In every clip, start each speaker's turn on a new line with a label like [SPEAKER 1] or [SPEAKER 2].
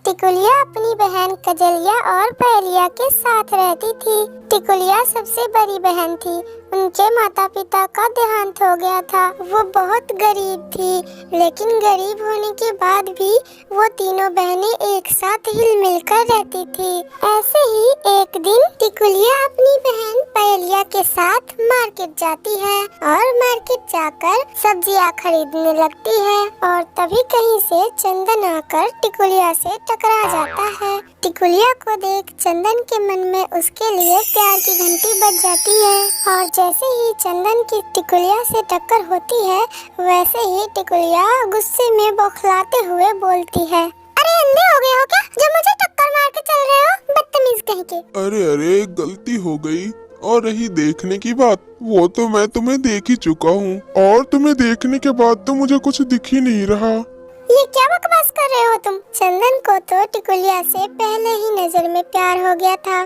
[SPEAKER 1] टिकुलिया अपनी बहन कजलिया और पहेलिया के साथ रहती थी। टिकुलिया सबसे बड़ी बहन थी। उनके माता पिता का देहांत हो गया था। वो बहुत गरीब थी, लेकिन गरीब होने के बाद भी वो तीनों बहनें एक साथ हिल मिल कर रहती थी। ऐसे ही एक दिन टिकुलिया अपनी बहन पहेलिया के साथ मार्केट जाती है और मार्केट जाकर सब्जियां खरीदने लगती है और तभी कहीं से चंदन आकर टिकुलिया से टकरा जाता है। टिकुलिया को देख चंदन के मन में उसके लिए प्यार की घंटी बज जाती है और जैसे ही चंदन की टिकुलिया से टक्कर होती है, वैसे ही टिकुलिया गुस्से में बौखलाते हुए बोलती है, अरे अंधे हो गए हो क्या जो मुझे टक्कर मार के चल रहे हो, बदतमीज कहीं के।
[SPEAKER 2] अरे अरे गलती हो गई। और रही देखने की बात, वो तो मैं तुम्हें देख ही चुका हूँ और तुम्हें देखने के बाद तो मुझे कुछ दिख ही नहीं रहा।
[SPEAKER 1] ये क्या बकवास कर रहे हो तुम। चंदन को तो टिकुलिया से पहले ही नजर में प्यार हो गया था।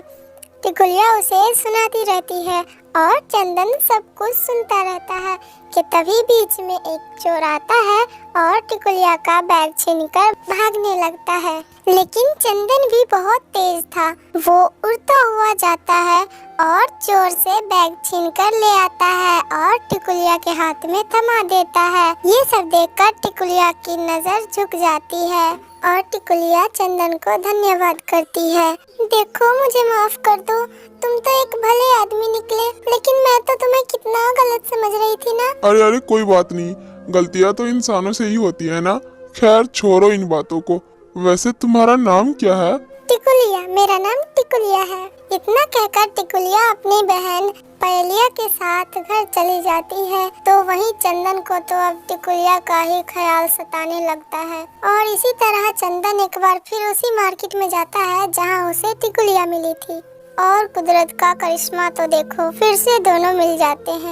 [SPEAKER 1] टिकुलिया उसे सुनाती रहती है और चंदन सब कुछ सुनता रहता है कि तभी बीच में एक चोर आता है और टिकुलिया का बैग छीनकर भागने लगता है। लेकिन चंदन भी बहुत तेज था। वो उड़ता हुआ जाता है और चोर से बैग छीनकर ले आता है और टिकुलिया के हाथ में थमा देता है। ये सब देखकर टिकुलिया की नजर झुक जाती है और टिकुलिया चंदन को धन्यवाद करती है। देखो मुझे माफ कर दो, तुम तो एक भले आदमी निकले, लेकिन मैं तो तुम्हें कितना गलत समझ रही थी ना।
[SPEAKER 2] अरे अरे कोई बात नहीं, गलतियाँ तो इंसानों से ही होती है ना। खैर छोड़ो इन बातों को। वैसे तुम्हारा नाम क्या है?
[SPEAKER 1] टिकुलिया, मेरा नाम टिकुलिया है। इतना कहकर टिकुलिया अपनी बहन पहेलिया के साथ घर चली जाती है। तो वहीं चंदन को तो अब टिकुलिया का ही ख्याल सताने लगता है और इसी तरह चंदन एक बार फिर उसी मार्केट में जाता है जहां उसे टिकुलिया मिली थी। और कुदरत का करिश्मा तो देखो, फिर से दोनों मिल जाते हैं।